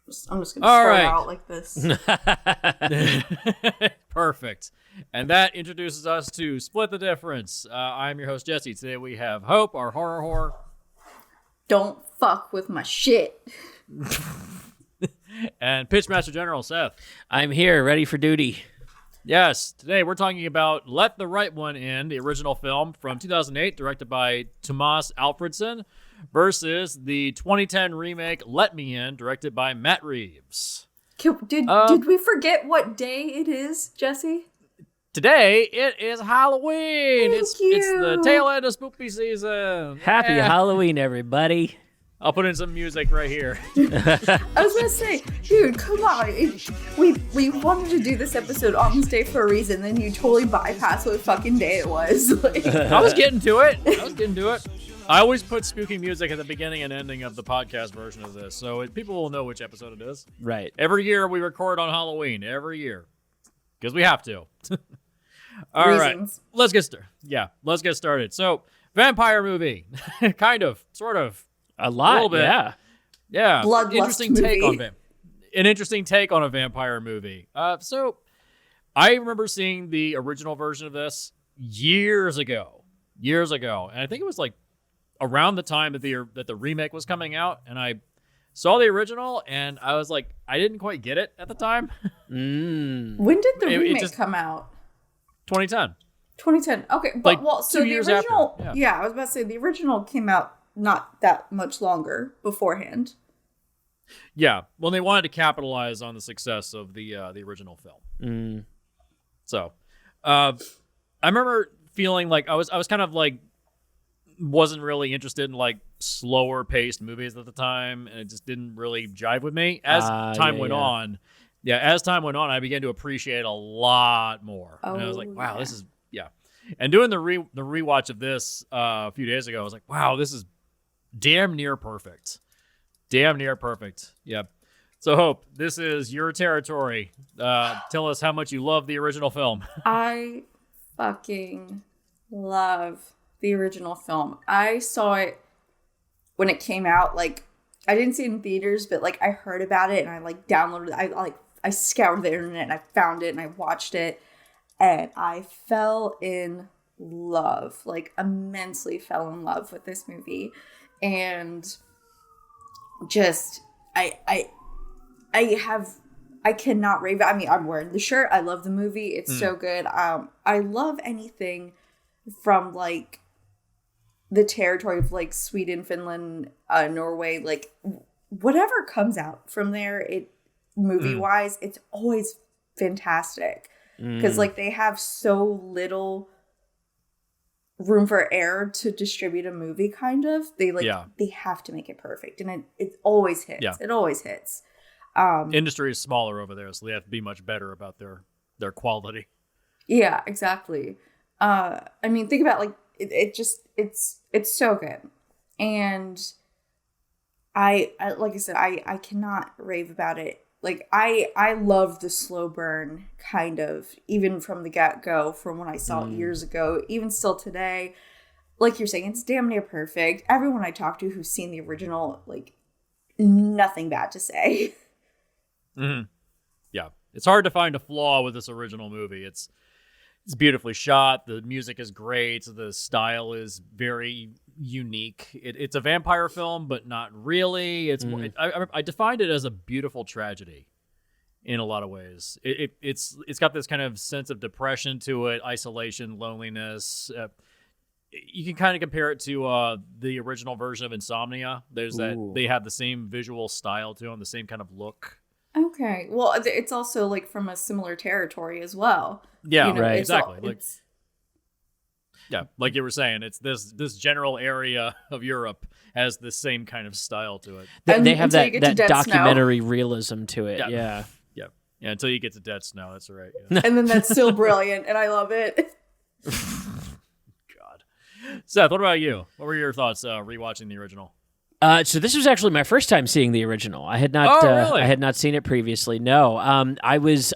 I'm just going to start out like this. Perfect. And that introduces us to Split the Difference. I'm your host, Jesse. Today we have Hope, our horror whore. Don't fuck with my shit. And Pitchmaster General, Seth. I'm here, ready for duty. Yes, today we're talking about Let the Right One In, the original film from 2008, directed by Tomas Alfredson, versus the 2010 remake Let Me In, directed by Matt Reeves. Did we forget what day it is, Jesse? Today, it is Halloween. Thank It's you. the tail end of spooky season. Happy Halloween, everybody. I'll put in some music right here. I was gonna say, dude, come on. We wanted to do this episode on this day for a reason, then you totally bypassed what fucking day it was. I was getting to it. I always put spooky music at the beginning and ending of the podcast version of this, so people will know which episode it is. Right. Every year we record on Halloween. Every year. Because we have to. All Reasons. right. Let's get started. So, vampire movie. Kind of. Sort of. A little bit. Yeah. Bloodlust interesting movie. take on an interesting take on a vampire movie. So I remember seeing the original version of this years ago, and I think it was like around the time that the remake was coming out, and I saw the original, and I was like, I didn't quite get it at the time. When did the remake come out? 2010. 2010. Okay, Like so 2 the years original. after. Yeah, I was about to say the original came out not that much longer beforehand. Yeah, well, they wanted to capitalize on the success of the original film. So, I remember feeling like I was kind of like wasn't really interested in like slower paced movies at the time, and it just didn't really jive with me. As time went on, I began to appreciate it a lot more. And I was like, wow, this is And doing the rewatch of this a few days ago, I was like, wow, this is damn near perfect. Yeah. So, Hope, this is your territory. Tell us how much you love the original film. I fucking love the original film. I saw it when it came out. Like, I didn't see it in theaters, but like I heard about it and I like downloaded it. I scoured the internet and I found it and I watched it and I fell in love, like immensely fell in love with this movie. And just I cannot rave. I mean, I'm wearing the shirt. I love the movie. It's so good. I love anything from like the territory of like Sweden, Finland, Norway, like whatever comes out from there, movie wise, it's always fantastic because like they have so little room for error to distribute a movie. Kind of they have to make it perfect, and it always hits. It always hits. Industry is smaller over there, so they have to be much better about their quality. Yeah, exactly. I mean, think about like it's so good, and I like I said, I cannot rave about it. Like I love the slow burn kind of, even from the get-go, from when I saw it years ago, even still today. Like you're saying, it's damn near perfect. Everyone I talk to who's seen the original, like nothing bad to say. Mm-hmm. Yeah, it's hard to find a flaw with this original movie. It's beautifully shot. The music is great. The style is very unique. It's a vampire film, but not really. It's I defined it as a beautiful tragedy in a lot of ways. It's got this kind of sense of depression to it, isolation, loneliness. You can kind of compare it to the original version of Insomnia. There's they have the same visual style to them, the same kind of look. Okay. Well, it's also like from a similar territory as well. Yeah, you know, right. Exactly. Like you were saying, it's this general area of Europe has the same kind of style to it. They have that documentary realism to it. Yeah, until you get to Dead Snow, that's right. Yeah. And then that's still brilliant, and I love it. God. Seth, what about you? What were your thoughts rewatching the original? So this was actually my first time seeing the original. I had not. Really? I had not seen it previously. No. I was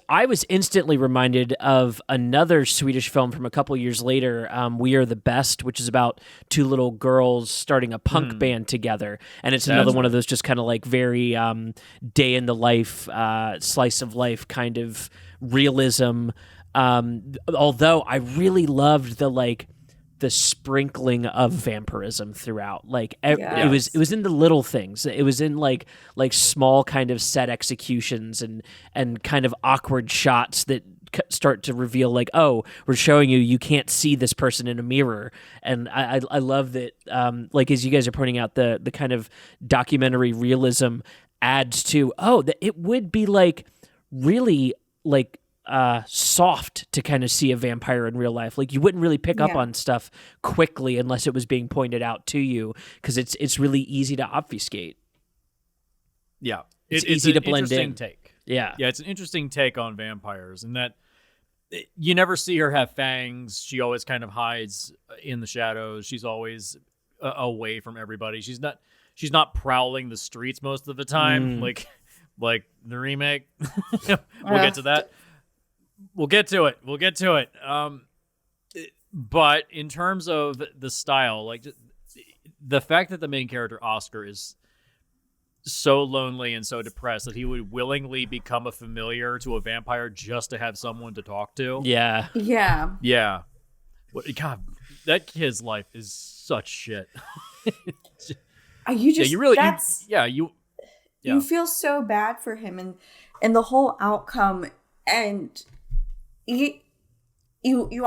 instantly reminded of another Swedish film from a couple years later. We Are the Best, which is about two little girls starting a punk band together, and it's another one of those just kind of like very day in the life, slice of life kind of realism. Although I really loved the sprinkling of vampirism throughout. Like it was in the little things. It was in like small kind of set executions and kind of awkward shots that start to reveal like, oh, we're showing you can't see this person in a mirror. And I love that, like as you guys are pointing out, the kind of documentary realism adds to, that it would be like really like soft to kind of see a vampire in real life. Like you wouldn't really pick up on stuff quickly unless it was being pointed out to you, because it's really easy to obfuscate. Yeah, it's easy to blend in. Take. Yeah, it's an interesting take on vampires, and that you never see her have fangs. She always kind of hides in the shadows. She's always away from everybody. She's not prowling the streets most of the time, like the remake. We'll get to that. We'll get to it. But in terms of the style, like the fact that the main character Oscar is so lonely and so depressed that he would willingly become a familiar to a vampire just to have someone to talk to. Yeah. God, that kid's life is such shit. You feel so bad for him and the whole outcome, and you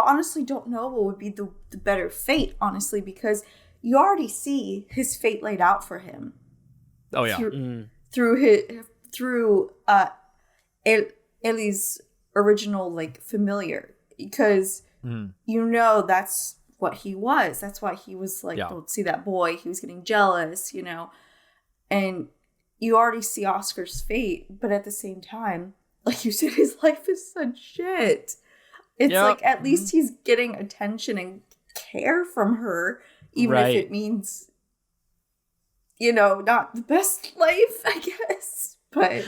honestly don't know what would be the better fate, honestly, because you already see his fate laid out for him. Oh yeah, through Ellie's original like familiar, because you know that's what he was. That's why he was like, don't see that boy. He was getting jealous, and you already see Oscar's fate, but at the same time, like you said, his life is such shit. It's like at least he's getting attention and care from her, even if it means, not the best life, I guess. But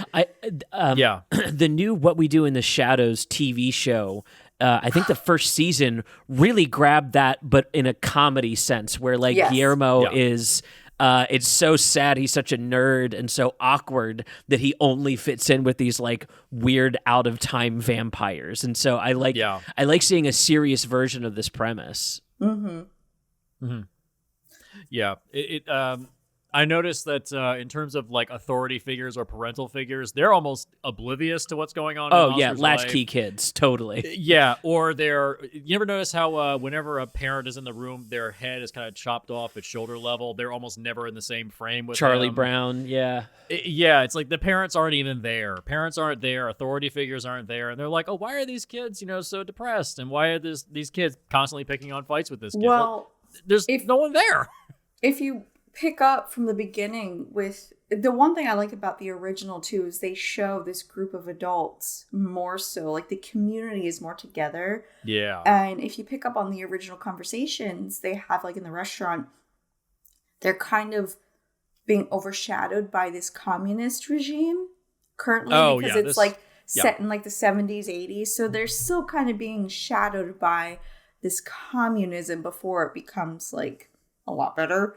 the new What We Do in the Shadows TV show, I think the first season really grabbed that, but in a comedy sense, where like Guillermo is. It's so sad he's such a nerd and so awkward that he only fits in with these like weird out of time vampires, and so I like seeing a serious version of this premise. Yeah, I noticed that in terms of like authority figures or parental figures, they're almost oblivious to what's going on. Oh yeah, latchkey kids, totally. Yeah, or you ever notice how whenever a parent is in the room, their head is kind of chopped off at shoulder level. They're almost never in the same frame with Charlie them. Brown. Yeah, it's like the parents aren't even there. Parents aren't there. Authority figures aren't there, and they're like, oh, why are these kids, so depressed, and why are these kids constantly picking on fights with this kid? Well, there's no one there. If you pick up from the beginning with the one thing I like about the original too is they show this group of adults more so like the community is more together. Yeah. And if you pick up on the original conversations they have like in the restaurant, they're kind of being overshadowed by this communist regime currently because it's set in like the 70s, 80s. So they're still kind of being shadowed by this communism before it becomes like a lot better.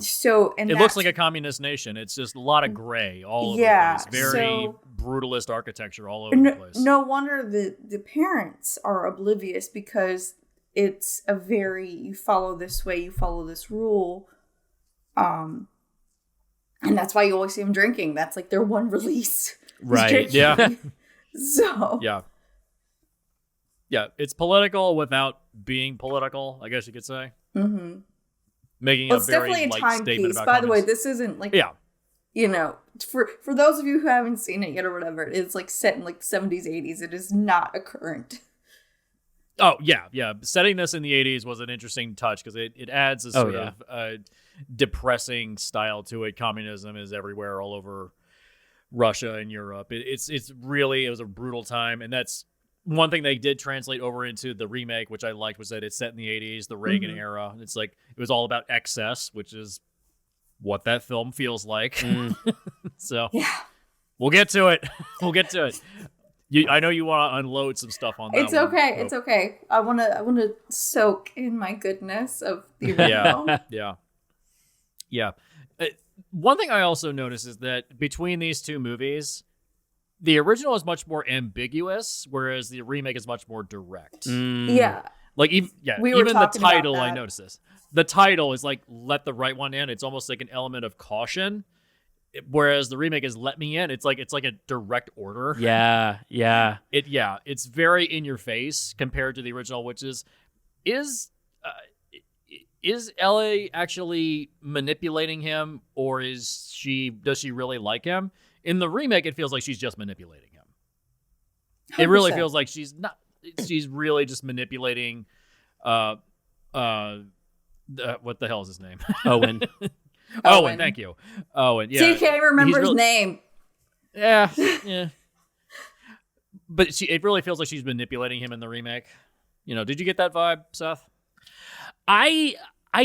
So it looks like a communist nation. It's just a lot of gray all over the place. Very brutalist architecture all over the place. No wonder the parents are oblivious, because it's a very you follow this way, you follow this rule, and that's why you always see them drinking. That's like their one release, right? Yeah. So yeah, it's political without being political, I guess you could say. Mm-hmm. Making it's a very definitely a light timepiece. statement about By the way, this isn't like for those of you who haven't seen it yet or whatever, it's like set in like the 70s, 80s. It is not a current. Oh yeah. Setting this in the 80s was an interesting touch because it adds a sort of depressing style to it. Communism is everywhere, all over Russia and Europe. It was a brutal time, and that's one thing they did translate over into the remake, which I liked, was that it's set in the 80s, the Reagan era. It's like it was all about excess, which is what that film feels like. So Yeah. we'll get to it. We'll get to it. I know you want to unload some stuff on that. It's okay. It's okay. I wanna soak in my goodness of the original. Yeah. One thing I also noticed is that between these two movies, the original is much more ambiguous, whereas the remake is much more direct. Yeah. Like even the title, I noticed this. The title is like "Let the Right One In." It's almost like an element of caution, whereas the remake is "Let Me In." It's like a direct order. Yeah. It's very in your face compared to the original, which is Ellie actually manipulating him, or does she really like him? In the remake, it feels like she's just manipulating him. 100%. It really feels like she's not. She's really just manipulating. What the hell is his name? Owen. Owen. Thank you. Owen. Yeah. So you can't remember his name. Yeah. But it really feels like she's manipulating him in the remake. Did you get that vibe, Seth? I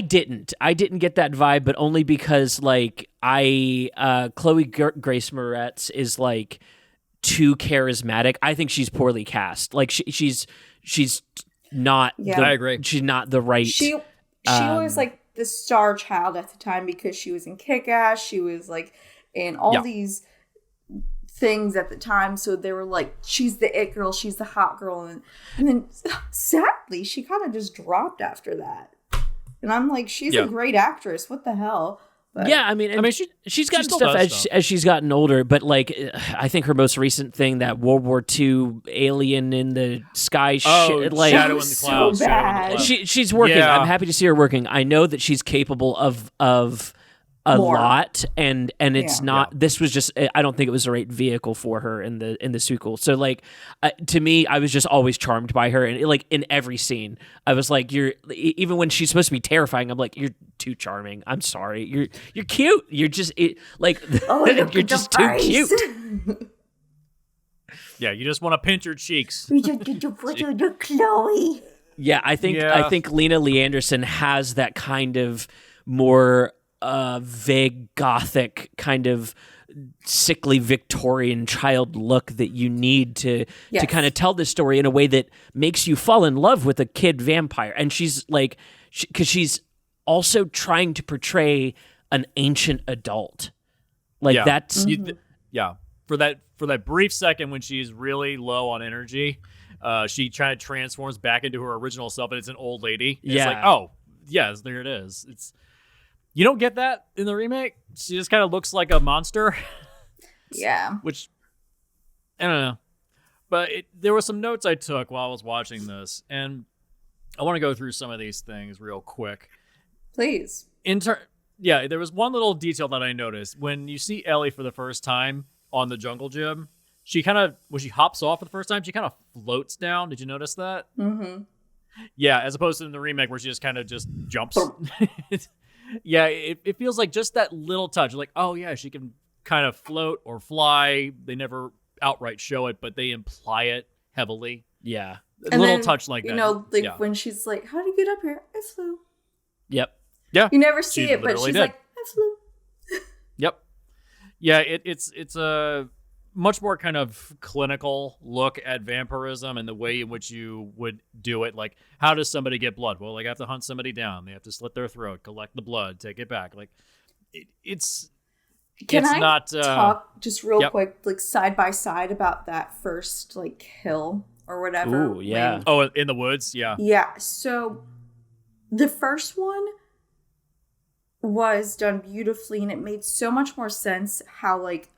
didn't get that vibe, but only because like Chloe Grace Moretz is like too charismatic. I think she's poorly cast. Like she's not. Yeah. I agree. She's not the right. She was like the star child at the time because she was in Kick-Ass. She was like in all these things at the time. So they were like, she's the it girl. She's the hot girl. And then sadly, she kind of just dropped after that. And I'm like, she's a great actress. What the hell? But, yeah, I mean, she's gotten stuff as she's gotten older, but like, I think her most recent thing, that World War II alien in the sky shit, like Shadow in the Clouds. So bad. She's working. Yeah. I'm happy to see her working. I know that she's capable of a More. lot, and it's not. This was just. I don't think it was the right vehicle for her in the sequel. So like, to me, I was just always charmed by her, and like in every scene, I was like, even when she's supposed to be terrifying, I'm like, you're too charming. I'm sorry, you're cute. You're just you're just too cute. Yeah, you just want to pinch her cheeks. Chloe. Yeah, I think Lena Lee Anderson has that kind of more vague gothic kind of sickly Victorian child look that you need to kind of tell this story in a way that makes you fall in love with a kid vampire. And she's like, because she's also trying to portray an ancient adult. Like that's For that brief second when she's really low on energy, she kind of transforms back into her original self, and it's an old lady. And it's like, oh yes, there it is. You don't get that in the remake. She just kind of looks like a monster. Yeah. Which, I don't know. But there were some notes I took while I was watching this, and I want to go through some of these things real quick. Please. There was one little detail that I noticed. When you see Ellie for the first time on the jungle gym, when she hops off for the first time, she kind of floats down. Did you notice that? Mm-hmm. Yeah, as opposed to in the remake where she just kind of just jumps. Yeah, it feels like just that little touch. Like, oh yeah, she can kind of float or fly. They never outright show it, but they imply it heavily. Yeah. A little touch like that. When she's like, how did you get up here? I flew. Yep. Yeah. You never see it, but she's like, I flew. Yep. Yeah, it's a much more kind of clinical look at vampirism and the way in which you would do it. Like, how does somebody get blood? Well, they have to hunt somebody down. They have to slit their throat, collect the blood, take it back. Like, Can I talk just real quick, like side by side about that first like hill or whatever? Ooh, yeah. In the woods, yeah. Yeah. So the first one was done beautifully, and it made so much more sense how like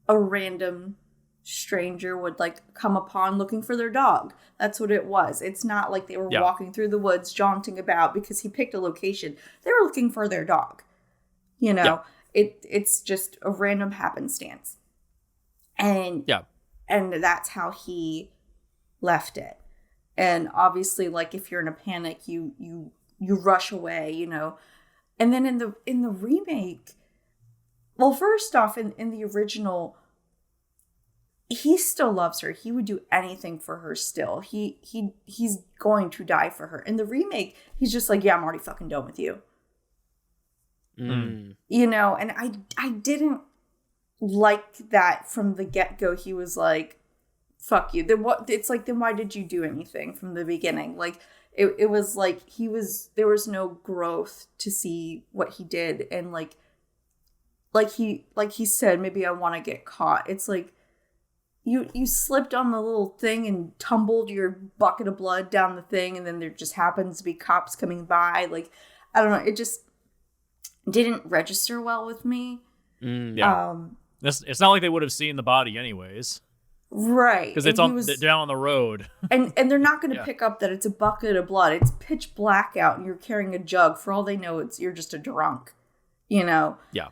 a random stranger would like come upon looking for their dog. That's what it was. It's not like they were walking through the woods jaunting about because he picked a location. They were looking for their dog. It's just a random happenstance. And that's how he left it. And obviously, like, if you're in a panic, you rush away, And then in the remake, well, first off, in the original, he still loves her. He would do anything for her still. He's going to die for her. In the remake, he's just like, yeah, I'm already fucking done with you. You know, and I didn't like that from the get-go. He was like, fuck you. Then what? It's like, then why did you do anything from the beginning? Like, it was like there was no growth to see what he did. And like he said, maybe I want to get caught. It's like, you slipped on the little thing and tumbled your bucket of blood down the thing, and then there just happens to be cops coming by. Like, I don't know. It just didn't register well with me. Yeah. It's not like they would have seen the body anyways. Right. Because it's down on the road. and they're not going to pick up that it's a bucket of blood. It's pitch black out and you're carrying a jug. For all they know, you're just a drunk. You know? Yeah.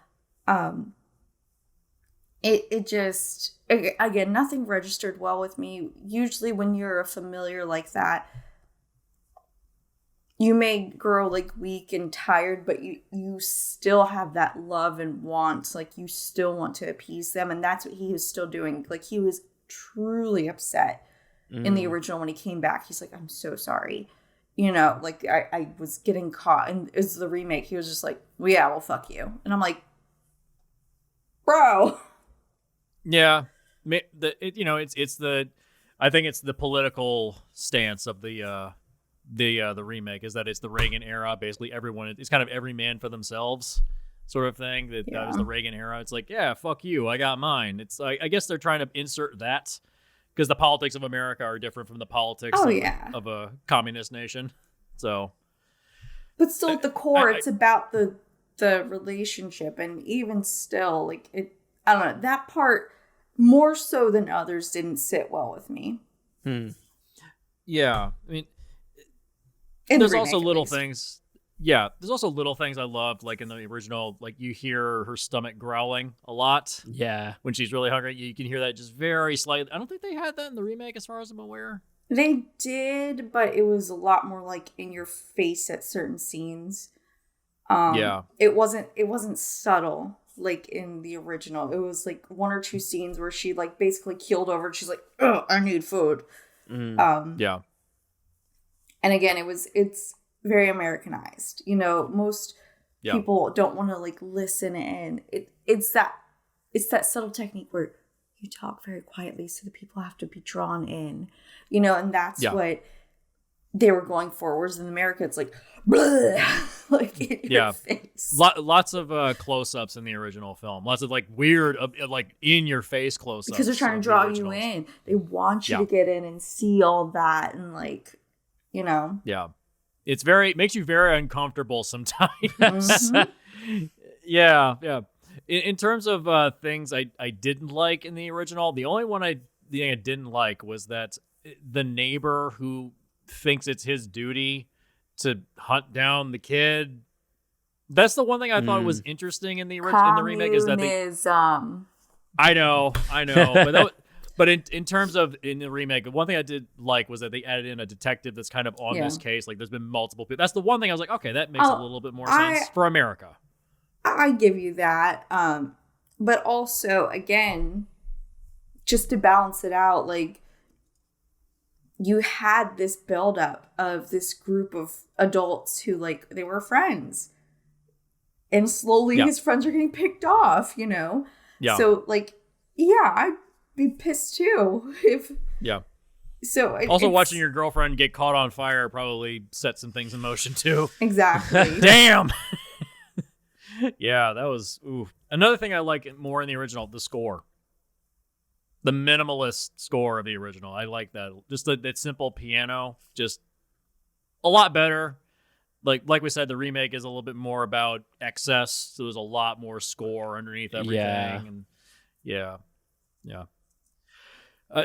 It just, again, nothing registered well with me. Usually when you're a familiar like that, you may grow like weak and tired, but you still have that love and want. Like, you still want to appease them. And that's what he was still doing. Like, he was truly upset in the original when he came back. He's like, I'm so sorry. You know, like, I was getting caught. And it was the remake. He was just like, well, yeah, well, fuck you. And I'm like, bro. Yeah. I think it's the political stance of the remake, is that it's the Reagan era. Basically, it's kind of every man for themselves sort of thing. That was the Reagan era. It's like, yeah, fuck you, I got mine. It's like, I guess they're trying to insert that because the politics of America are different from the politics of a communist nation. So, but still, at the core, it's about the relationship, and even still, like, I don't know, that part more so than others didn't sit well with me. Yeah, I mean. There's also little things. Yeah, there's also little things I loved, like in the original, like you hear her stomach growling a lot. Yeah. When she's really hungry, you can hear that just very slightly. I don't think they had that in the remake, as far as I'm aware. They did, but it was a lot more like in your face at certain scenes. It wasn't subtle like in the original. It was like one or two scenes where she like basically keeled over and she's like, oh, I need food. Yeah. And again, it's very Americanized. You know, most people don't want to like listen in. It's that subtle technique where you talk very quietly so the people have to be drawn in. You know, and that's what they were going for. Whereas in America, it's like, like in your face. Lots of close-ups in the original film. Lots of like weird, like in your face close-ups. Because they're trying to draw you in. They want you to get in and see all that and like. You know? Yeah. Makes you very uncomfortable sometimes. Yeah. In terms of things I didn't like in the original, the only thing I didn't like was that the neighbor who thinks it's his duty to hunt down the kid. That's the one thing I thought was interesting in the remake, is that I know, but in terms of in the remake, one thing I did like was that they added in a detective that's kind of on this case. Like, there's been multiple people. That's the one thing I was like, okay, that makes a little bit more sense for America. I give you that. But also, again, just to balance it out, like, you had this buildup of this group of adults who, like, they were friends. And slowly his friends are getting picked off, you know? Yeah. So, like, I'd be pissed too if so also watching your girlfriend get caught on fire probably set some things in motion too. Exactly. Damn. Yeah, that was another thing I like more in the original, the score, the minimalist score of the original. I like that, just that simple piano, just a lot better. Like we said, the remake is a little bit more about excess, so there's a lot more score underneath everything. Yeah.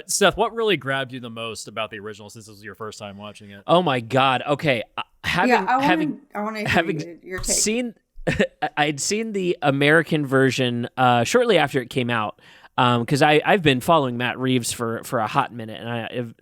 Seth, what really grabbed you the most about the original since this was your first time watching it? Oh my God. Okay. I want to hear your take. I'd seen the American version shortly after it came out, because I've been following Matt Reeves for a hot minute, and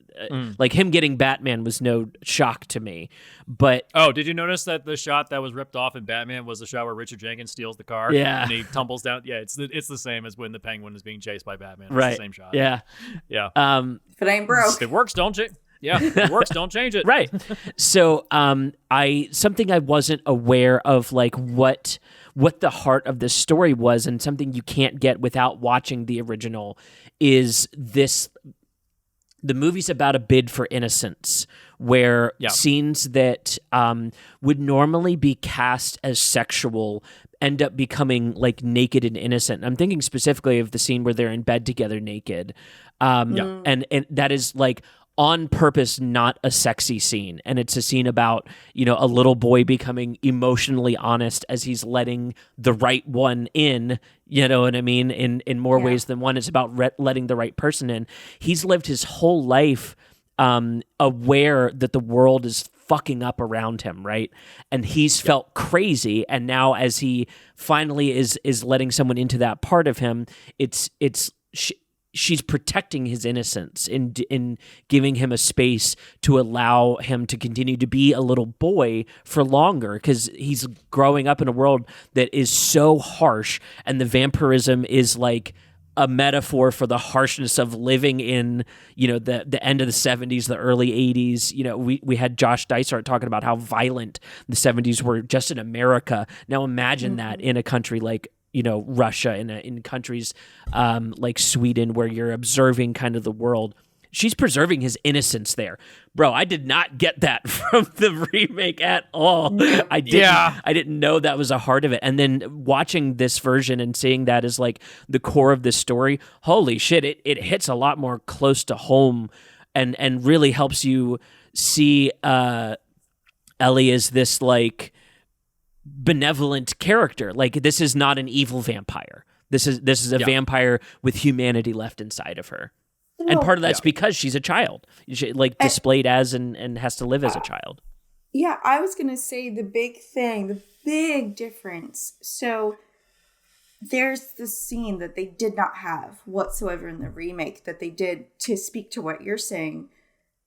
like him getting Batman was no shock to me. But did you notice that the shot that was ripped off in Batman was the shot where Richard Jenkins steals the car? Yeah, and he tumbles down. Yeah, it's the same as when the Penguin is being chased by Batman. It's right. the same shot. Yeah. If it ain't broke, it works, don't you? Yeah, it works. Don't change it. Right. So, something I wasn't aware of, like what the heart of this story was, and something you can't get without watching the original, is this. The movie's about a bid for innocence, where scenes that would normally be cast as sexual end up becoming like naked and innocent. I'm thinking specifically of the scene where they're in bed together naked. And that is like on purpose not a sexy scene, and it's a scene about a little boy becoming emotionally honest as he's letting the right one in, you know what I mean, in more ways than one. It's about letting the right person in. He's lived his whole life aware that the world is fucking up around him, right? And he's felt crazy, and now as he finally is letting someone into that part of him, she's protecting his innocence in giving him a space to allow him to continue to be a little boy for longer, because he's growing up in a world that is so harsh, and the vampirism is like a metaphor for the harshness of living in the end of the 70s, the early 80s. We had Josh Dysart talking about how violent the 70s were just in America. Now imagine that in a country like Russia, in countries like Sweden, where you're observing kind of the world. She's preserving his innocence there. Bro, I did not get that from the remake at all. I didn't know that was a heart of it. And then watching this version and seeing that as like the core of this story, holy shit, it hits a lot more close to home and really helps you see Ellie as this like benevolent character. Like, this is not an evil vampire. This is a vampire with humanity left inside of her. Well, and part of that's because she's a child, displayed as and has to live as a child. Yeah, I was going to say the big difference. So there's this scene that they did not have whatsoever in the remake that they did to speak to what you're saying,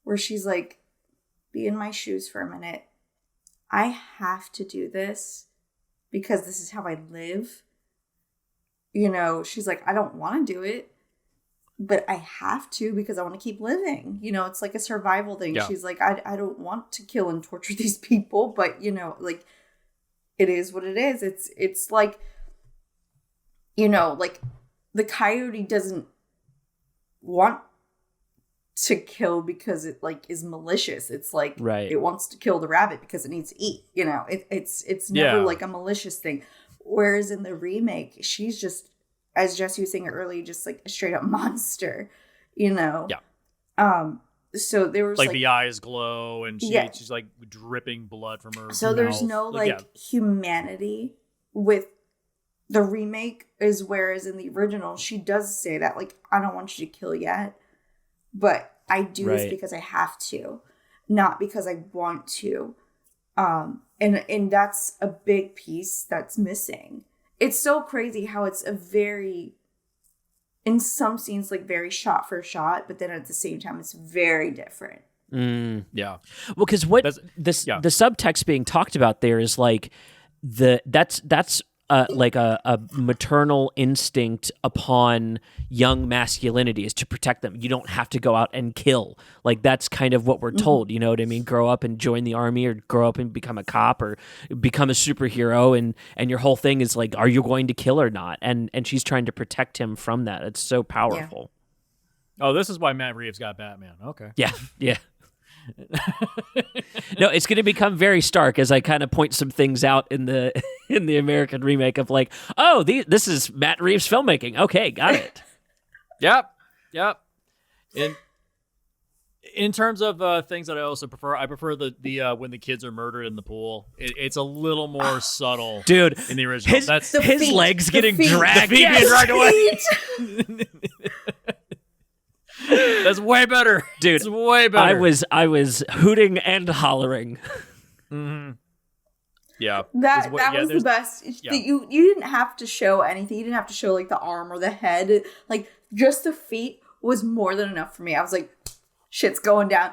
where she's like, be in my shoes for a minute. I have to do this because this is how I live. She's like, I don't want to do it, but I have to because I want to keep living. It's like a survival thing. Yeah. She's like, I don't want to kill and torture these people, but like, it is what it is. It's like, like the coyote doesn't want to kill because it like is malicious. It's like it wants to kill the rabbit because it needs to eat. It's never like a malicious thing. Whereas in the remake, she's just, as Jesse was saying earlier, just like a straight up monster. So there was like the eyes glow and she's like dripping blood from her. So there's no humanity with the remake, whereas in the original she does say that like, I don't want you to kill yet. But I do this because I have to, not because I want to. And that's a big piece that's missing. It's so crazy how it's in some scenes, like very shot for shot, but then at the same time, it's very different. Yeah. Well, because the subtext being talked about there is like that's like a maternal instinct upon young masculinity is to protect them. You don't have to go out and kill. Like, that's kind of what we're told, you know what I mean? Grow up and join the army, or grow up and become a cop, or become a superhero, and your whole thing is like, are you going to kill or not? And she's trying to protect him from that. It's so powerful. Yeah. Oh, this is why Matt Reeves got Batman. Okay. Yeah. No, it's going to become very stark as I kind of point some things out in the American remake of like, oh, this is Matt Reeves filmmaking. Okay, got it. Yep. In terms of things that I also prefer, I prefer the when the kids are murdered in the pool. It's a little more subtle, dude. In the original, his legs getting dragged, being dragged away. That's way better, dude. It's way better. I was hooting and hollering. Mm-hmm. Yeah, that was the best. Yeah. You didn't have to show anything. You didn't have to show like the arm or the head. Like, just the feet was more than enough for me. I was like, shit's going down.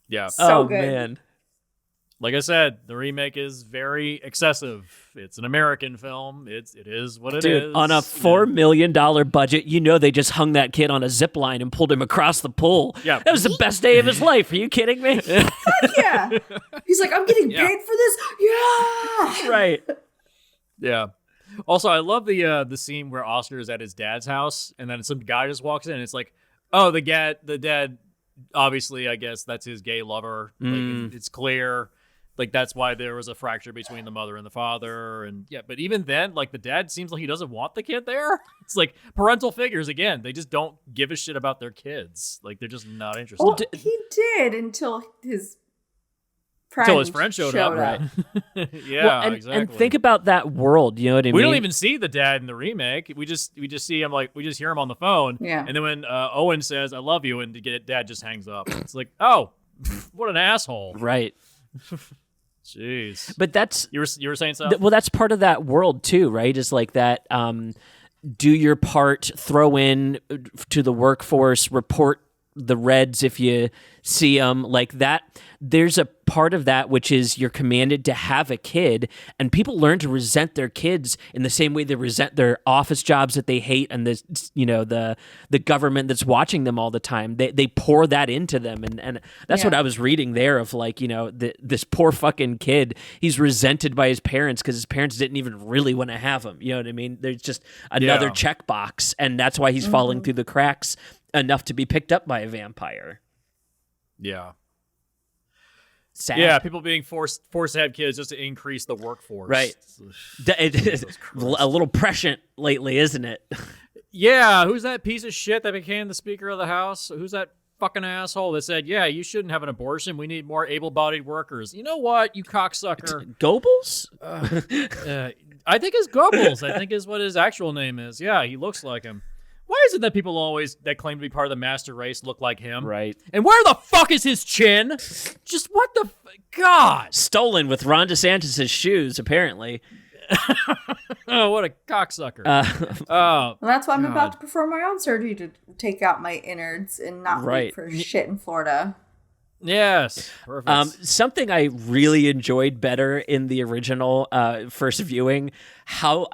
Yeah. So good. Man. like I said, the remake is very excessive. It's an American film. It is what it is. Dude, on a $4 million budget, they just hung that kid on a zip line and pulled him across the pool. Yeah. That was the best day of his life. Are you kidding me? Heck yeah. He's like, I'm getting paid for this. Yeah. Right. Yeah. Also, I love the scene where Oscar is at his dad's house, and then some guy just walks in, and it's like, oh, the dad, obviously, I guess that's his gay lover. Like, it's clear. Like, that's why there was a fracture between the mother and the father. And yeah, but even then, like, the dad seems like he doesn't want the kid there. It's like parental figures, again, they just don't give a shit about their kids. Like, they're just not interested. Well, he did until his friend showed up. Right. Yeah, well, exactly. And think about that world, you know what I mean? We don't even see the dad in the remake. We just see him, like, we just hear him on the phone. Yeah. And then when Owen says, I love you, and the dad just hangs up. It's like, oh, what an asshole. Right. Jeez. But that's... You were saying something? Well, that's part of that world, too, right? Is like that, do your part, throw in to the workforce, report the reds if you see them, like that. There's a part of that which is you're commanded to have a kid, and people learn to resent their kids in the same way they resent their office jobs that they hate, and the government that's watching them all the time. They pour that into them, and that's what I was reading there of, like, this poor fucking kid. He's resented by his parents because his parents didn't even really want to have him. You know what I mean? There's just another checkbox, and that's why he's falling through the cracks enough to be picked up by a vampire. Yeah. Sad. Yeah, people being forced to have kids just to increase the workforce. Right. It's a little prescient lately, isn't it? Yeah, who's that piece of shit that became the Speaker of the House? Who's that fucking asshole that said, yeah, you shouldn't have an abortion. We need more able-bodied workers. You know what, you cocksucker? Goebbels? I think it's Goebbels, I think is what his actual name is. Yeah, he looks like him. Why is it that people always that claim to be part of the master race look like him? Right. And where the fuck is his chin? Just what the God? Stolen with Ron DeSantis' shoes, apparently. Oh, what a cocksucker. Well, that's why I'm about to perform my own surgery to take out my innards and not wait for shit in Florida. Yes. Perfect. Something I really enjoyed better in the original first viewing, how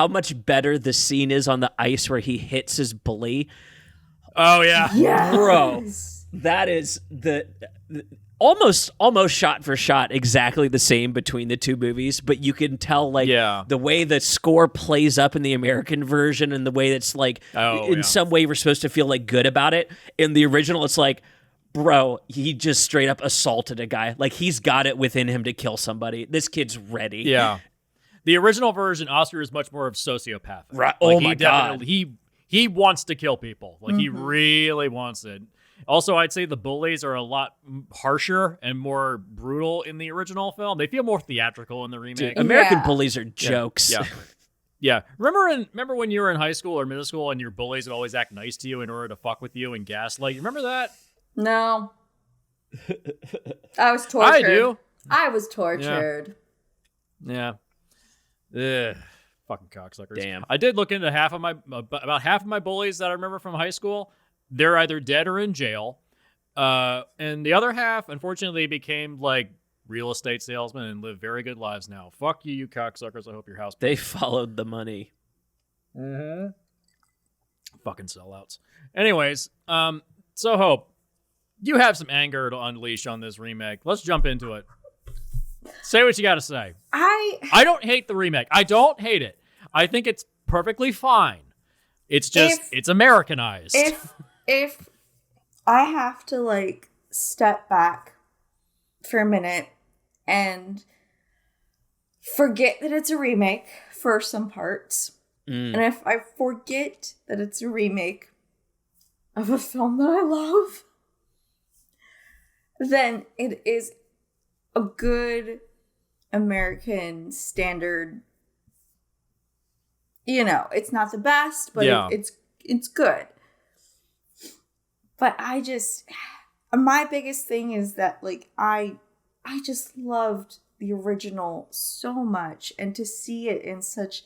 much better the scene is on the ice where he hits his bully. Oh, yeah. Yes. Bro, that is the almost shot for shot exactly the same between the two movies, but you can tell, like, the way the score plays up in the American version and the way that's, like, some way we're supposed to feel, like, good about it. In the original, it's like, bro, he just straight up assaulted a guy. Like, he's got it within him to kill somebody. This kid's ready. Yeah. The original version, Oscar is much more of sociopathic. Right. Like, oh my God. He wants to kill people. Like, he really wants it. Also, I'd say the bullies are a lot harsher and more brutal in the original film. They feel more theatrical in the remake. Dude, American bullies are jokes. Yeah. Yeah. Remember when you were in high school or middle school and your bullies would always act nice to you in order to fuck with you and gaslight you? Remember that? No. I was tortured. I do. I was tortured. Yeah. Ugh, fucking cocksuckers. Damn. I did look into about half of my bullies that I remember from high school. They're either dead or in jail. And the other half, unfortunately, became like real estate salesmen and live very good lives now. Fuck you, you cocksuckers. I hope your house. They followed the money. Mm-hmm. Fucking sellouts. Anyways, so Hope, you have some anger to unleash on this remake. Let's jump into it. Say what you got to say. I don't hate the remake. I don't hate it. I think it's perfectly fine. It's just, it's Americanized. If I have to, like, step back for a minute and forget that it's a remake for some parts, and if I forget that it's a remake of a film that I love, then it is a good American standard. You know, it's not the best, but it's good. But my biggest thing is that, like, I just loved the original so much, and to see it in such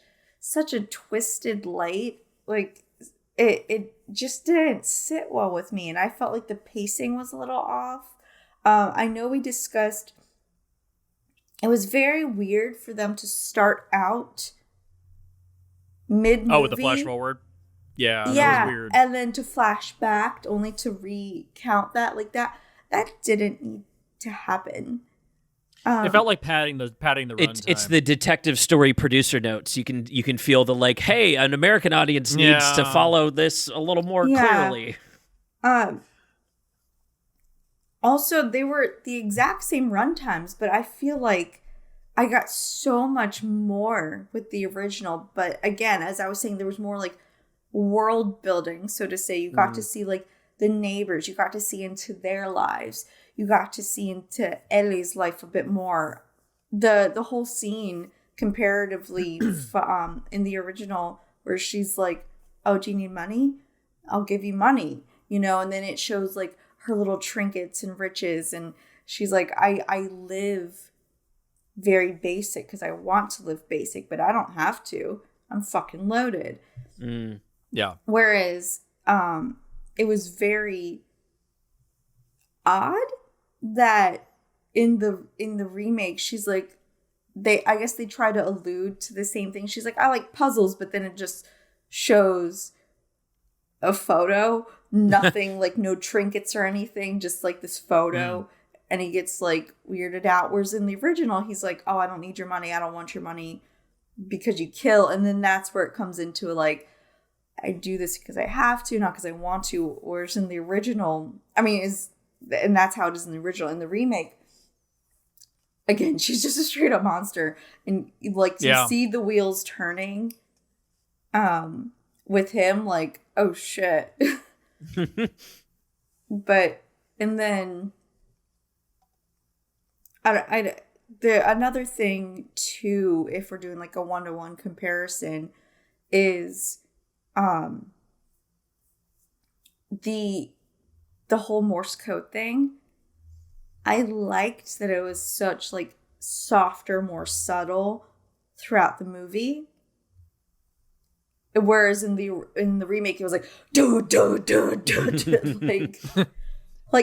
a twisted light, like, it just didn't sit well with me, and I felt like the pacing was a little off. I know we discussed it was very weird for them to start out mid-movie. Oh, with the flash forward? Yeah, that was weird. And then to flash back only to recount that. Like, that didn't need to happen. It felt like padding the runtime. It's the detective story producer notes. You can feel the like, hey, an American audience needs to follow this a little more clearly. Also, they were the exact same runtimes, but I feel like I got so much more with the original. But again, as I was saying, there was more like world building, so to say. You got to see like the neighbors. You got to see into their lives. You got to see into Ellie's life a bit more. The whole scene comparatively in the original where she's like, oh, do you need money? I'll give you money, you know? And then it shows like her little trinkets and riches. And she's like, I live very basic because I want to live basic, but I don't have to. I'm fucking loaded. Yeah. Whereas it was very odd that in the remake she's like, I guess they try to allude to the same thing. She's like, I like puzzles, but then it just shows a photo, nothing like no trinkets or anything, just like this photo, and he gets like weirded out. Whereas in the original he's like, oh, I don't need your money, I don't want your money because you kill. And then that's where it comes into like, I do this because I have to, not because I want to. Whereas in the original, and that's how it is in the original. In the remake, again, she's just a straight up monster. And like to see the wheels turning with him, like, oh shit. But, and then another thing too, if we're doing like a 1-to-1 comparison, is the whole Morse code thing. I liked that it was such like softer, more subtle throughout the movie. Whereas in the remake, it was like do like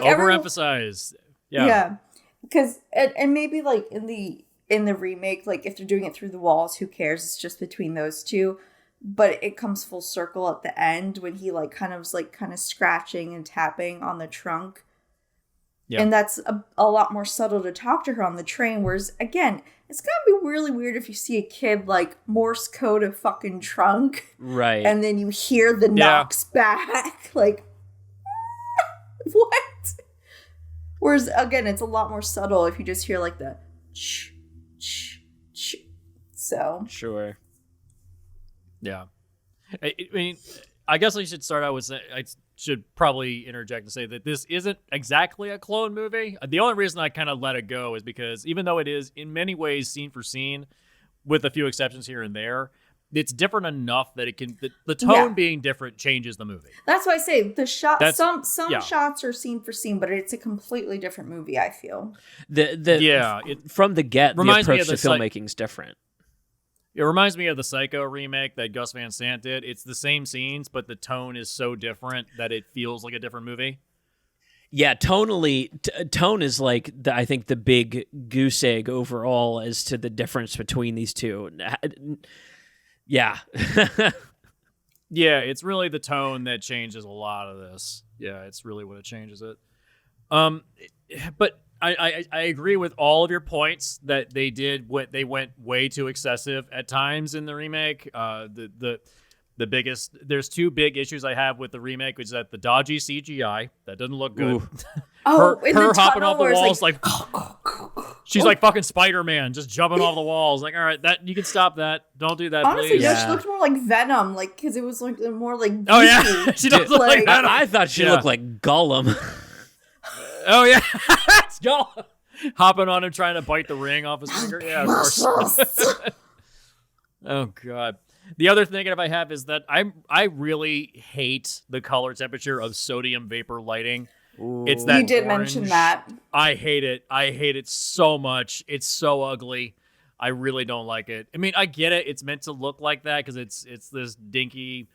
overemphasized. Yeah. Because and maybe like in the remake, like if they're doing it through the walls, who cares? It's just between those two. But it comes full circle at the end when he like kind of scratching and tapping on the trunk. Yeah. And that's a lot more subtle to talk to her on the train. Whereas again, it's gonna be really weird if you see a kid like Morse code a fucking trunk. Right. And then you hear the knocks back. Like, what? Whereas again, it's a lot more subtle if you just hear like the ch. So. Sure. Yeah. I mean, I guess I should start out with, I should probably interject and say that this isn't exactly a clone movie. The only reason I kind of let it go is because even though it is in many ways scene for scene, with a few exceptions here and there, it's different enough that it can, the tone being different changes the movie. That's why I say the shot, some shots are scene for scene, but it's a completely different movie, I feel. From the get, the approach to filmmaking is different. It reminds me of the Psycho remake that Gus Van Sant did. It's the same scenes, but the tone is so different that it feels like a different movie. Yeah, tonally, tone is like, I think, the big goose egg overall as to the difference between these two. Yeah. Yeah, it's really the tone that changes a lot of this. Yeah, it's really what it changes it. But I agree with all of your points that they went way too excessive at times in the remake. The biggest, there's two big issues I have with the remake, which is that the dodgy CGI that doesn't look good. her hopping off the walls like she's like fucking Spider-Man, just jumping off the walls. Like, all right, that you can stop that. Don't do that. Honestly, please. No, she looked more like Venom, like because it was like more like. Oh yeah, she does look like Venom. I thought she looked like Gollum. Oh yeah, it's Gollum hopping on him trying to bite the ring off his finger. Yeah, of course. Oh god. The other thing that I have is that I really hate the color temperature of sodium vapor lighting. Ooh. It's that you did orange. mention that. I hate it. I hate it so much. It's so ugly. I really don't like it. I mean, I get it. It's meant to look like that because it's this dinky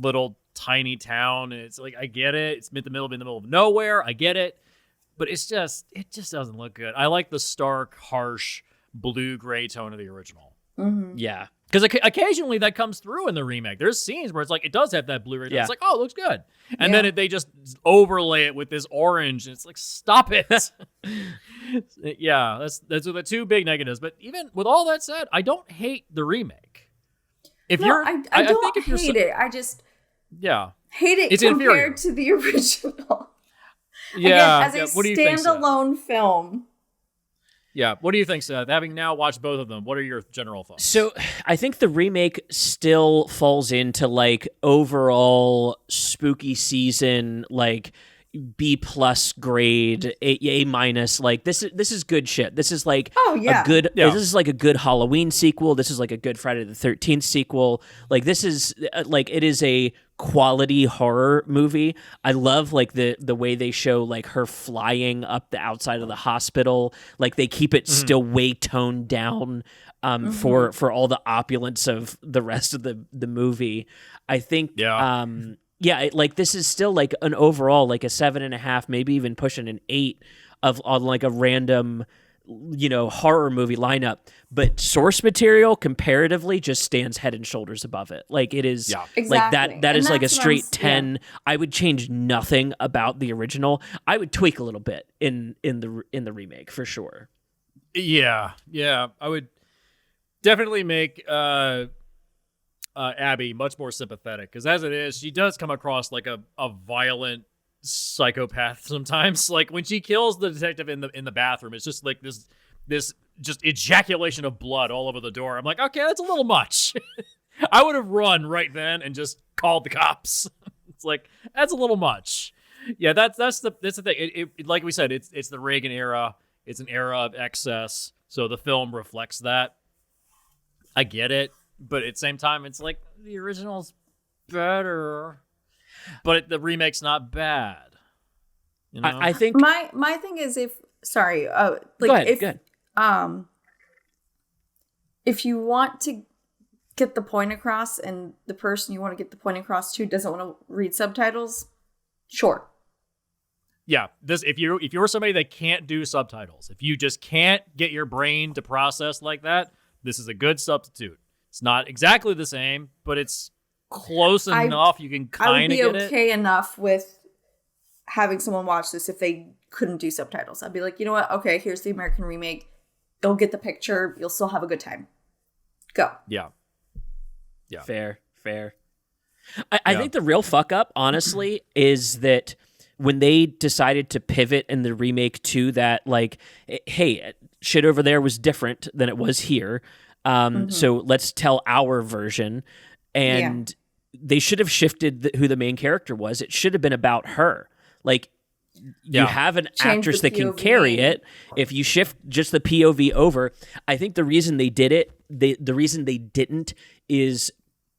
little tiny town, and it's like I get it. It's in the middle of nowhere. I get it, but it just doesn't look good. I like the stark, harsh blue-gray tone of the original. Mm-hmm. Yeah. Because occasionally that comes through in the remake. There's scenes where it's like, it does have that blue-gray tone. Yeah. It's like, oh, it looks good. And then they just overlay it with this orange, and it's like, stop it. Yeah, that's the two big negatives. But even with all that said, I don't hate the remake. I don't hate it. I just hate it it's compared inferior to the original. Yeah. Again, as a what do you think, Seth? standalone film. Yeah. What do you think, Seth? Having now watched both of them, what are your general thoughts? So I think the remake still falls into like overall spooky season, like B+ grade, A-. Like this is good shit. This is like this is like a good Halloween sequel. This is like a good Friday the 13th sequel. Like this is like, it is a quality horror movie. I love like the way they show like her flying up the outside of the hospital. Like they keep it still way toned down for all the opulence of the rest of the movie. I think like this is still like an overall like a 7.5, maybe even pushing an 8 on like a random, horror movie lineup. But source material comparatively just stands head and shoulders above it. Like it is like that is like a straight 10. I would change nothing about the original. I would tweak a little bit in the remake for sure. Yeah. I would definitely make Abby much more sympathetic, because as it is, she does come across like a violent psychopath sometimes. Like when she kills the detective in the bathroom, it's just like this just ejaculation of blood all over the door. I'm like, okay, that's a little much. I would have run right then and just called the cops. It's like, that's a little much. Yeah, that's the thing. It like we said, it's the Reagan era. It's an era of excess, so the film reflects that. I get it, but at the same time, it's like the original's better, but the remake's not bad. I think my thing is go ahead. If you want to get the point across, and the person you want to get the point across to doesn't want to read subtitles, sure. Yeah, if you're somebody that can't do subtitles, if you just can't get your brain to process like that, this is a good substitute. It's not exactly the same, but it's close enough. You can kind of get it. I would be okay enough with having someone watch this if they couldn't do subtitles. I'd be like, you know what? Okay, here's the American remake. Go get the picture. You'll still have a good time. Go. Yeah. Fair. I think the real fuck up, honestly, is that when they decided to pivot in the remake to that, like, hey, shit over there was different than it was here. So let's tell our version. And they should have shifted who the main character was. It should have been about her. Like, you have an actress that can carry it. If you shift just the POV over, I think the reason they did it, the reason they didn't is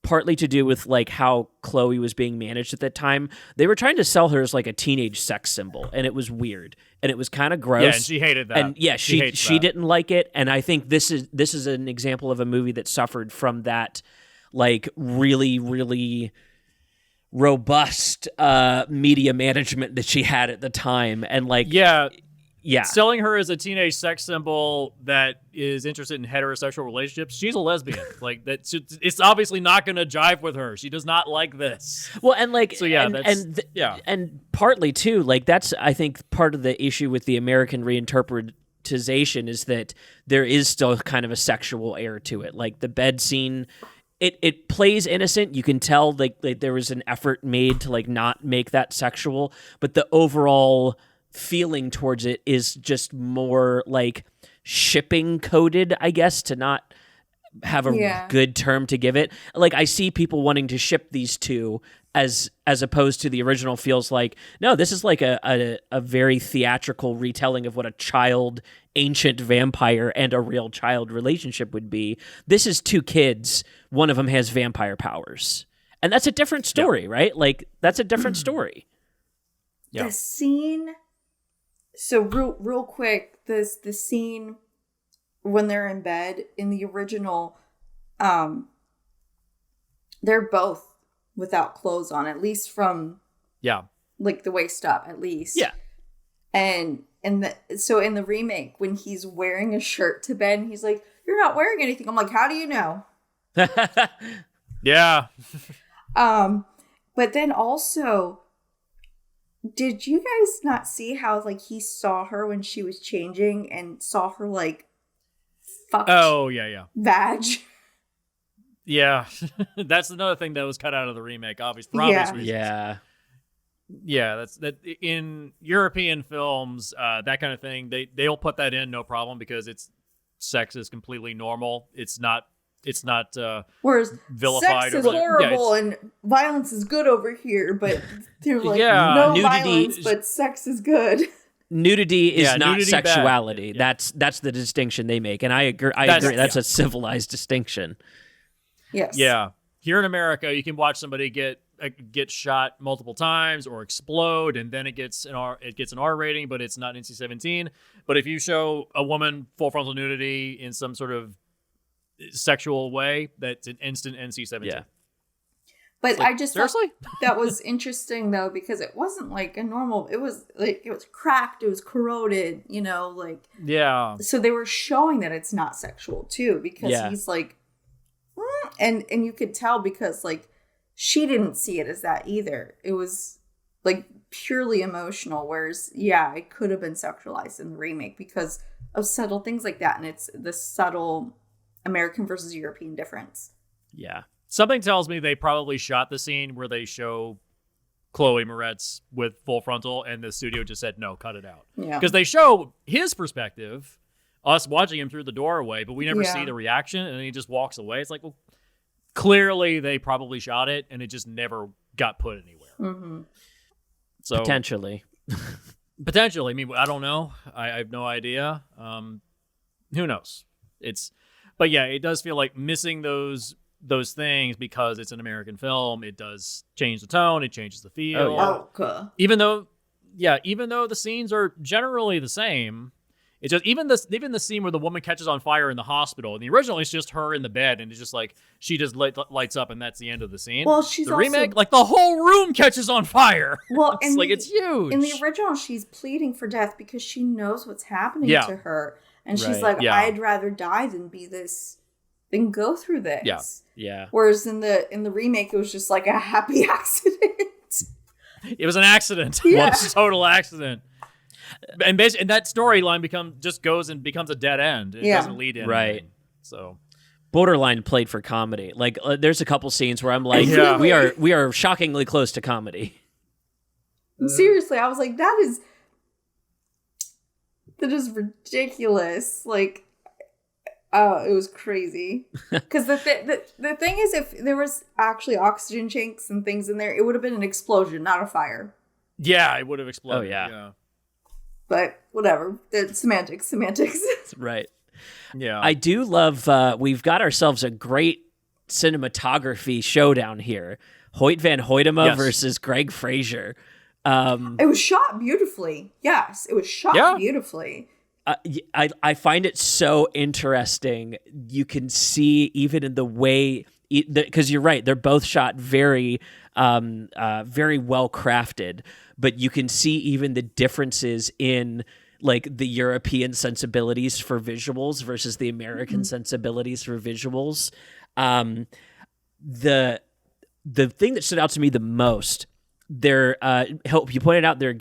partly to do with like how Chloe was being managed at that time. They were trying to sell her as like a teenage sex symbol, and it was weird, and it was kind of gross. Yeah, and she hated that. And she didn't like it. And I think this is an example of a movie that suffered from that, like really, really robust media management that she had at the time. And like selling her as a teenage sex symbol that is interested in heterosexual relationships. She's a lesbian. Like that, it's obviously not going to jive with her. She does not like this. Well, and like, so and partly too, like that's, I think, part of the issue with the American reinterpretation is that there is still kind of a sexual air to it. Like the bed scene, it plays innocent. You can tell like there was an effort made to like not make that sexual, but the overall feeling towards it is just more like shipping coded, I guess, to not have a good term to give it. Like I see people wanting to ship these two as opposed to the original feels like, no, this is like a very theatrical retelling of what a child ancient vampire and a real child relationship would be. This is two kids. One of them has vampire powers. And that's a different story, right? Like that's a different story. The scene. So real quick, the scene when they're in bed in the original, they're both without clothes on, at least from like the waist up, at least. Yeah. And so in the remake, when he's wearing a shirt to bed, he's like, "You're not wearing anything." I'm like, "How do you know?" Yeah. But then also, did you guys not see how like he saw her when she was changing and saw her like fucked? Oh yeah. Vag. Yeah. That's another thing that was cut out of the remake, obviously. For obvious reasons. Yeah. Yeah, that's that in European films, that kind of thing, they'll put that in no problem because sex is completely normal. It's not Whereas vilified sex is or whatever. horrible and violence is good over here, but they're like Yeah. no Nudity violence, but sex is good. Nudity is not nudity sexuality. bad. That's the distinction they make, and I agree. That's a civilized distinction. Yes. Yeah. Here in America, you can watch somebody get shot multiple times or explode, and then it gets an R rating, but it's not NC-17. But if you show a woman full frontal nudity in some sort of sexual way, that's an instant NC-17. Yeah. But like, I just seriously? thought that was interesting though, because it wasn't like a normal. It was cracked. It was corroded. Like Yeah. so they were showing that it's not sexual too, because he's like, and you could tell because like she didn't see it as that either. It was like purely emotional. Whereas it could have been sexualized in the remake because of subtle things like that, and it's the subtle American versus European difference. Yeah. Something tells me they probably shot the scene where they show Chloe Moretz with full frontal, and the studio just said, no, cut it out. Yeah. Because they show his perspective, us watching him through the doorway, but we never see the reaction, and then he just walks away. It's like, well, clearly they probably shot it, and it just never got put anywhere. Mm-hmm. So Potentially. I mean, I don't know. I have no idea. Who knows? But yeah, it does feel like missing those things because it's an American film. It does change the tone. It changes the feel. Oh, yeah. Okay. Even though the scenes are generally the same, it's just even the scene where the woman catches on fire in the hospital. In the original, it's just her in the bed, and it's just like she just lights up, and that's the end of the scene. Well, she's the also, remake, like the whole room catches on fire. Well, it's huge. In the original, she's pleading for death because she knows what's happening to her, and she's like, Yeah. "I'd rather die than go through this." Yeah. Yeah. Whereas in the remake, it was just like a happy accident. It was an accident. Yeah. Well, it's a total accident. And basically, and that storyline becomes a dead end. It doesn't lead in. Right. So Borderline played for comedy. Like there's a couple scenes where I'm like, we are shockingly close to comedy. Seriously, I was like, that is ridiculous. Like, oh, it was crazy. Because the thing is, if there was actually oxygen tanks and things in there, it would have been an explosion, not a fire. yeah, it would have exploded. Oh, yeah. But whatever. The semantics. Right. Yeah. I do love, we've got ourselves a great cinematography showdown here. Hoyt Van Hoytema versus Greg Fraser. It was shot beautifully. Yes, it was shot beautifully. I find it so interesting. You can see even in the way, because you're right, they're both shot very, very well crafted, but you can see even the differences in like the European sensibilities for visuals versus the American sensibilities for visuals. The thing that stood out to me the most, you pointed out they're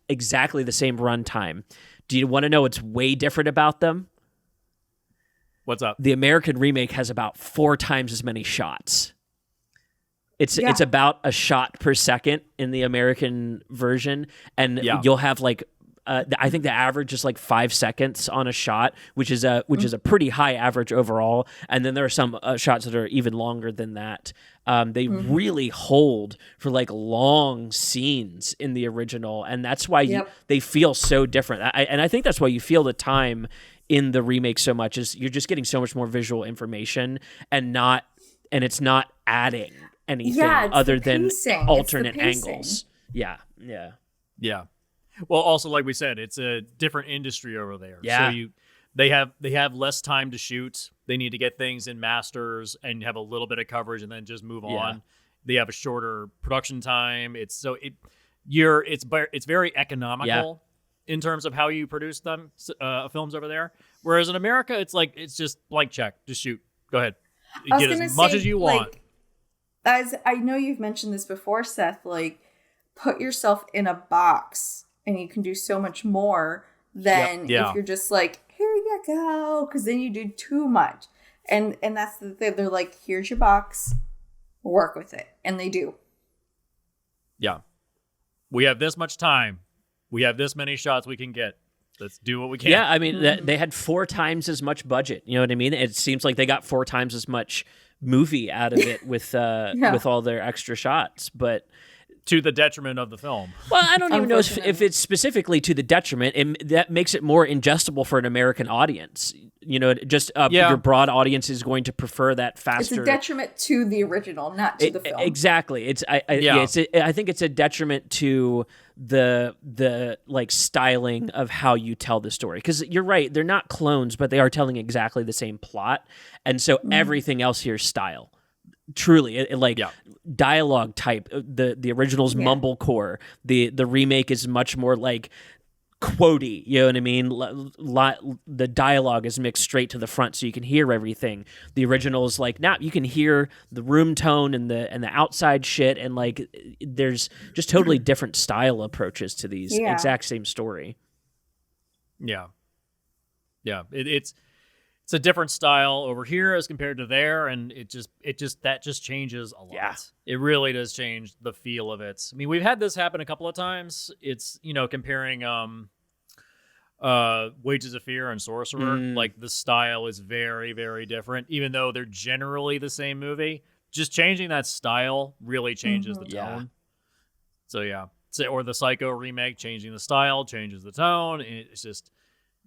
exactly the same runtime. Do you want to know what's way different about them? What's up? The American remake has about 4 times as many shots. It's about a shot per second in the American version, and you'll have like I think the average is like 5 seconds on a shot, which is a pretty high average overall. And then there are some shots that are even longer than that. They really hold for like long scenes in the original, and that's why they feel so different. And I think that's why you feel the time in the remake so much, is you're just getting so much more visual information, and it's not adding anything other than alternate angles. Yeah. Well, also, like we said, it's a different industry over there. Yeah. So they have less time to shoot. They need to get things in masters and have a little bit of coverage and then just move on. They have a shorter production time. It's very economical in terms of how you produce them films over there. Whereas in America, it's just blank check, just shoot, go ahead, get as much as you want. As I know you've mentioned this before, Seth, like put yourself in a box and you can do so much more than if you're just like, here you go, because then you do too much. And that's the thing. They're like, here's your box, work with it. And they do. Yeah. We have this much time. We have this many shots we can get. Let's do what we can. Yeah, I mean, they had 4 times as much budget. You know what I mean? It seems like they got 4 times as much movie out of it with all their extra shots, but to the detriment of the film. Well, I don't even know if it's specifically to the detriment. That makes it more ingestible for an American audience. You know, just your broad audience is going to prefer that faster. It's a detriment to the original, not to the film. Exactly. I think it's a detriment to the like styling of how you tell the story. Because you're right, they're not clones, but they are telling exactly the same plot, and so everything else here is style. Truly, dialogue type. The original's mumblecore. The remake is much more like quotey. You know what I mean? The dialogue is mixed straight to the front, so you can hear everything. The original is like, you can hear the room tone and the outside shit, and like there's just totally different style approaches to these exact same story. Yeah, it's a different style over here as compared to there, and it just changes a lot. Yeah. It really does change the feel of it. I mean, we've had this happen a couple of times. It's, comparing Wages of Fear and Sorcerer. Like, the style is very, very different, even though they're generally the same movie. Just changing that style really changes the tone. So, yeah. Or the Psycho remake, changing the style, changes the tone. It's just,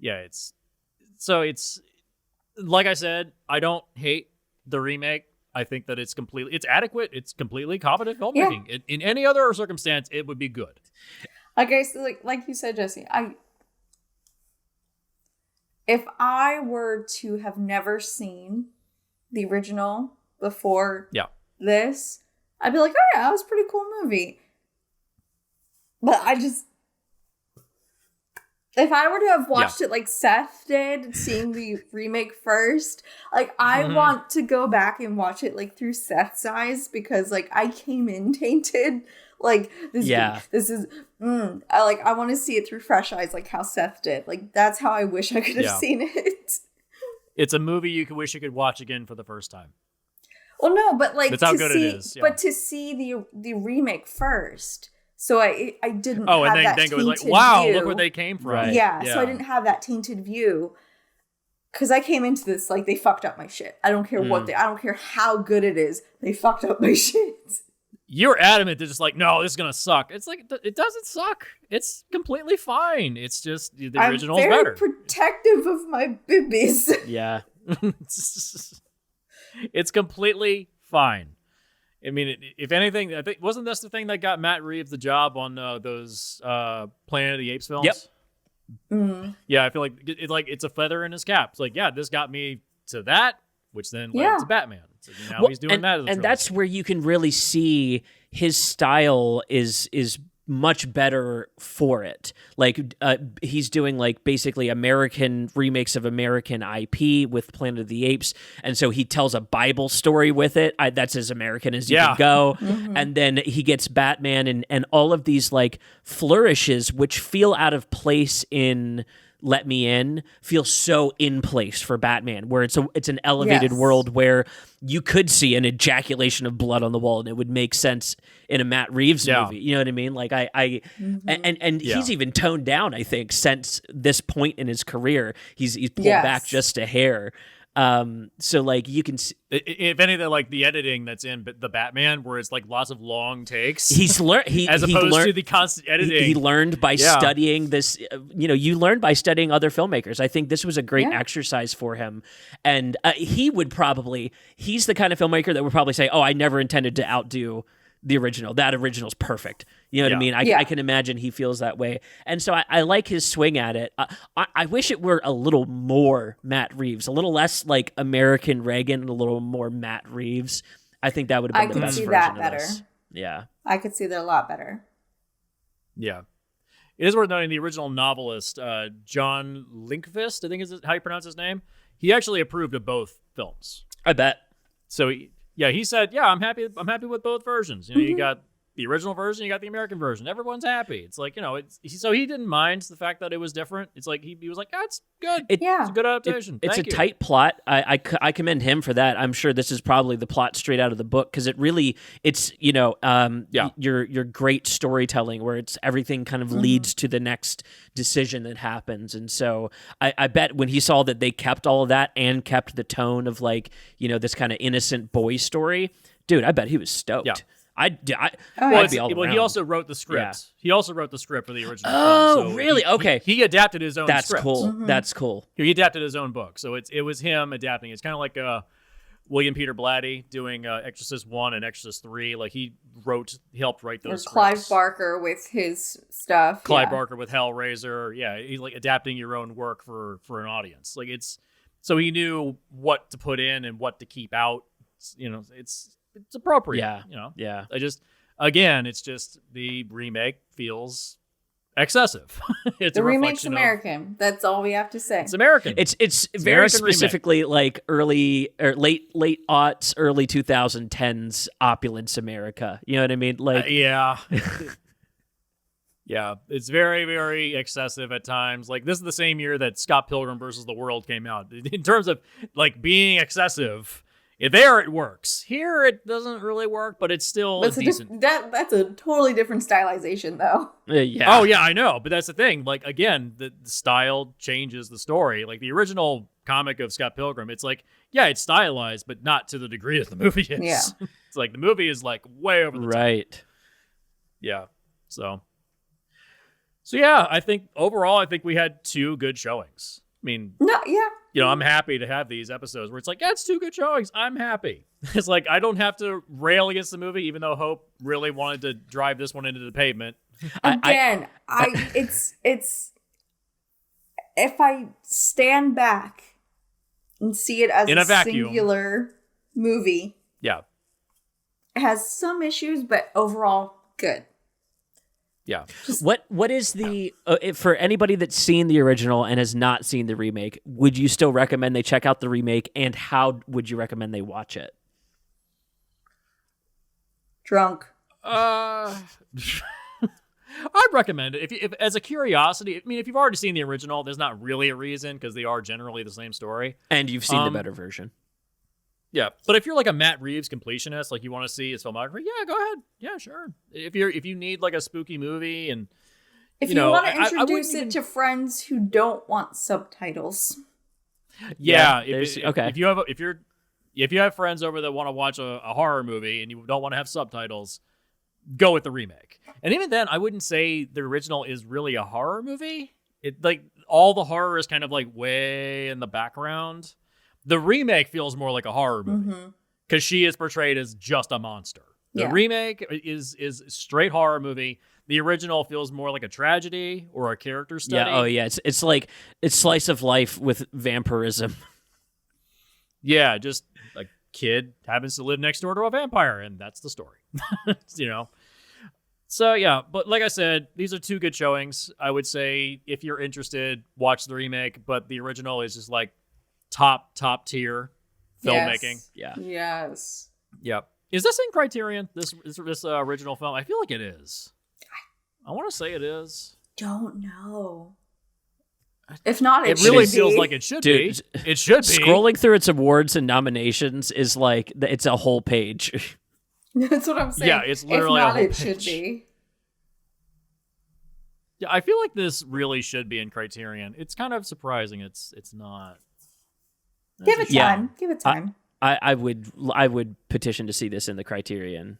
it's like I said, I don't hate the remake. I think that it's adequate. It's completely competent filmmaking. Yeah. In any other circumstance, it would be good. Okay, so like you said, Jesse, if I were to have never seen the original before this, I'd be like, oh yeah, that was a pretty cool movie. But if I were to have watched it like Seth did, seeing the remake first, like I want to go back and watch it like through Seth's eyes, because like I came in tainted. Like this is I want to see it through fresh eyes, like how Seth did. Like that's how I wish I could have seen it. It's a movie you could wish you could watch again for the first time. Well, no, but like that's how good it is. Yeah. But to see the remake first. So I didn't have and then go like, wow, view. Look where they came from. Right. Yeah, so I didn't have that tainted view. Because I came into this like, they fucked up my shit. I don't care I don't care how good it is. They fucked up my shit. You're adamant. They're just like, no, this is going to suck. It's like, it doesn't suck. It's completely fine. It's just, the original's better. I'm very protective of my bibbies. Yeah. It's completely fine. I mean, if anything, I think wasn't this the thing that got Matt Reeves the job on those Planet of the Apes films? Yep. Mm-hmm. Yeah, I feel like it's a feather in his cap. It's like, this got me to that, which then led to Batman. So now he's doing that as a trilogy. That's where you can really see his style is much better for it. Like he's doing like basically American remakes of American IP with Planet of the Apes, and so he tells a Bible story with it. That's as American as you can go. And then he gets Batman and all of these like flourishes which feel out of place in Let Me In, feel so in place for Batman, where it's an elevated world where you could see an ejaculation of blood on the wall and it would make sense in a Matt Reeves movie. You know what I mean? Like and he's even toned down, I think, since this point in his career. He's pulled back just a hair. So like you can see, if anything, like the editing that's in the Batman, where it's like lots of long takes. He's learned as opposed to the constant editing. He learned by studying this. You learn by studying other filmmakers. I think this was a great exercise for him, and he's the kind of filmmaker that would probably say, "Oh, I never intended to outdo the original. That original's perfect." You know what I mean? I can imagine he feels that way. And so I like his swing at it. I wish it were a little more Matt Reeves, a little less like American Reagan, and a little more Matt Reeves. I think that would have been the best version of this. Yeah. I could see that a lot better. Yeah. it is worth noting the original novelist, John Linkvist, I think is how you pronounce his name. He actually approved of both films. I bet. So he said, "Yeah, I'm happy with both versions. You know, you got the original version, you got the American version. Everyone's happy." It's like, you know, so he didn't mind the fact that it was different. It's like he was like, "That's good. It's a good adaptation." It's Thank a you. tight plot. I commend him for that. I'm sure this is probably the plot straight out of the book because it's your great storytelling where it's everything kind of leads to the next decision that happens. And so I bet when he saw that they kept all of that and kept the tone of like, you know, this kind of innocent boy story, dude, I bet he was stoked. Yeah. I'd be all Well, he around. also wrote the script. Yeah. He also wrote the script for the original Oh, film. So really? Okay. He adapted his own That's script. cool. That's cool. He adapted his own book. So it was him adapting. It's kind of like William Peter Blatty doing Exorcist 1 and Exorcist 3. Like he helped write those Or scripts. Clive Barker with his stuff. Clive Barker with Hellraiser. Yeah, he's like adapting your own work for an audience. Like so he knew what to put in and what to keep out. You know, it's appropriate. Yeah. You know. Yeah. Again, it's just the remake feels excessive. It's The a remake's reflection American. That's all we have to say. It's American. It's very American specifically like early or late aughts, early 2010s opulence America. You know what I mean? Like yeah. Yeah, it's very, very excessive at times. Like this is the same year that Scott Pilgrim versus the World came out. In terms of like being excessive, there it works. Here it doesn't really work, but it's still decent. That's a totally different stylization, though. yeah. Oh yeah, I know, but that's the thing. Like again, the style changes the story. Like the original comic of Scott Pilgrim, it's like, yeah, it's stylized, but not to the degree that the movie is. Yeah. It's like the movie is like way over the top. Right. Yeah. So yeah, I think overall, we had 2 good showings. I mean, No, yeah. you know, I'm happy to have these episodes where it's like, yeah, it's 2 good showings. I'm happy. It's like I don't have to rail against the movie, even though Hope really wanted to drive this one into the pavement. Again, it's if I stand back and see it as In a vacuum. singular movie, Yeah. it has some issues, but overall good. Yeah. What is the for anybody that's seen the original and has not seen the remake? Would you still recommend they check out the remake, and how would you recommend they watch it? Drunk. I'd recommend it if as a curiosity. I mean, if you've already seen the original, there's not really a reason because they are generally the same story. And you've seen the better version. Yeah, but if you're like a Matt Reeves completionist, like you want to see his filmography, yeah, go ahead. Yeah, sure. If you need like a spooky movie, and If you want to introduce it to friends who don't want subtitles. yeah, okay. If you have friends over that want to watch a horror movie and you don't want to have subtitles, go with the remake. And even then, I wouldn't say the original is really a horror movie. It like all the horror is kind of like way in the background. The remake feels more like a horror movie because she is portrayed as just a monster. The remake is straight horror movie. The original feels more like a tragedy or a character study. Yeah. Oh yeah. It's like it's slice of life with vampirism. Yeah, just a kid happens to live next door to a vampire, and that's the story. You know. So yeah, but like I said, these are 2 good showings. I would say if you're interested, watch the remake, but the original is just like top tier filmmaking. Yes. Yeah. Yes. Yep. Is this in Criterion? This original film? I feel like it is. I want to say it is. Don't know. If not, It really should feels be. like it should Dude, be. It should be. Scrolling through its awards and nominations is like it's a whole page. That's what I'm saying. Yeah, it's literally if a not, whole it should page. be. Yeah, I feel like this really should be in Criterion. It's kind of surprising. It's not. Give it Yeah. time. Give it time. I would petition to see this in the Criterion.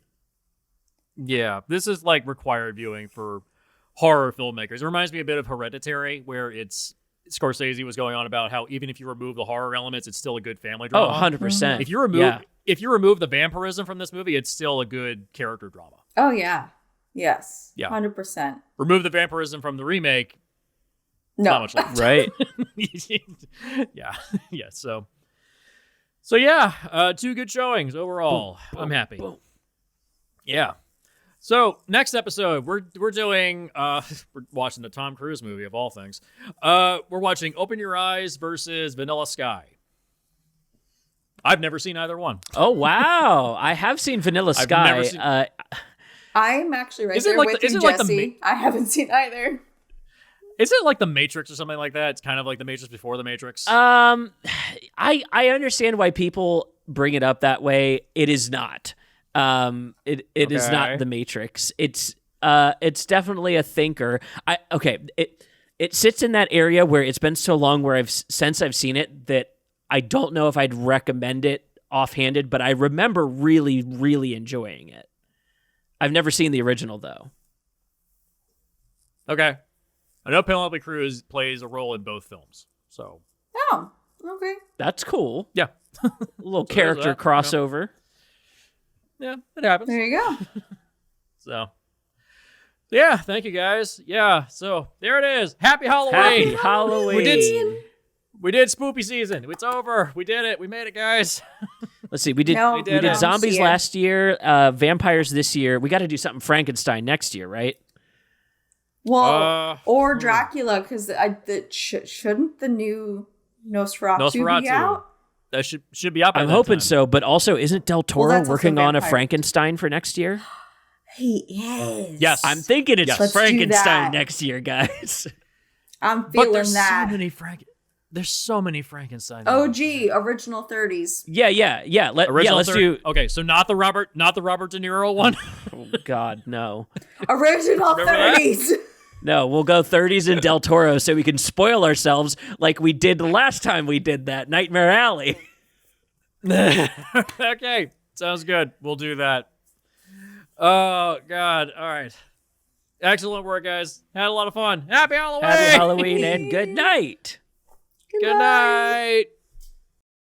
Yeah, this is like required viewing for horror filmmakers. It reminds me a bit of Hereditary, where Scorsese was going on about how even if you remove the horror elements, it's still a good family Oh, drama. 100%. If you remove the vampirism from this movie, it's still a good character drama. Oh yeah. Yes. Yeah. 100%. Remove the vampirism from the remake, No. not much left. Right. Yeah. Yeah. So yeah, 2 good showings overall. I'm happy. Boom. Yeah. So next episode, we're doing we're watching the Tom Cruise movie of all things. We're watching Open Your Eyes versus Vanilla Sky. I've never seen either one. Oh wow, I have seen Vanilla Sky. Never seen... I'm actually right there with you, Jesse. I haven't seen either. Is it like The Matrix or something like that? It's kind of like The Matrix before The Matrix. I understand why people bring it up that way. It is not. It is not The Matrix. It's definitely a thinker. It sits in that area where it's been so long where since I've seen it that I don't know if I'd recommend it offhanded, but I remember really, really enjoying it. I've never seen the original though. Okay. I know Penelope Cruz plays a role in both films. So. Oh, okay. That's cool. Yeah. A little character crossover. Yeah, it happens. There you go. So, yeah, thank you guys. Yeah, so there it is. Happy Halloween. Happy Halloween. We did spoopy season. It's over. We did it. We made it, guys. Let's see. We did zombies last year, vampires this year. We got to do something Frankenstein next year, right? Well, or Dracula, because shouldn't the new Nosferatu be out? That should be up. I'm hoping so, but also isn't Del Toro working on a Frankenstein for next year? He is. Yes, I'm thinking it's Frankenstein next year, guys. I'm feeling there's that. There's so many Frankenstein. OG original 30s. Yeah. Let's do. Okay, so not the Robert De Niro one. Oh God, no. Original 30s. No, we'll go 30s and Del Toro so we can spoil ourselves like we did the last time we did that, Nightmare Alley. Okay, sounds good. We'll do that. Oh, God. All right. Excellent work, guys. Had a lot of fun. Happy Halloween! Happy Halloween and good night. Good night.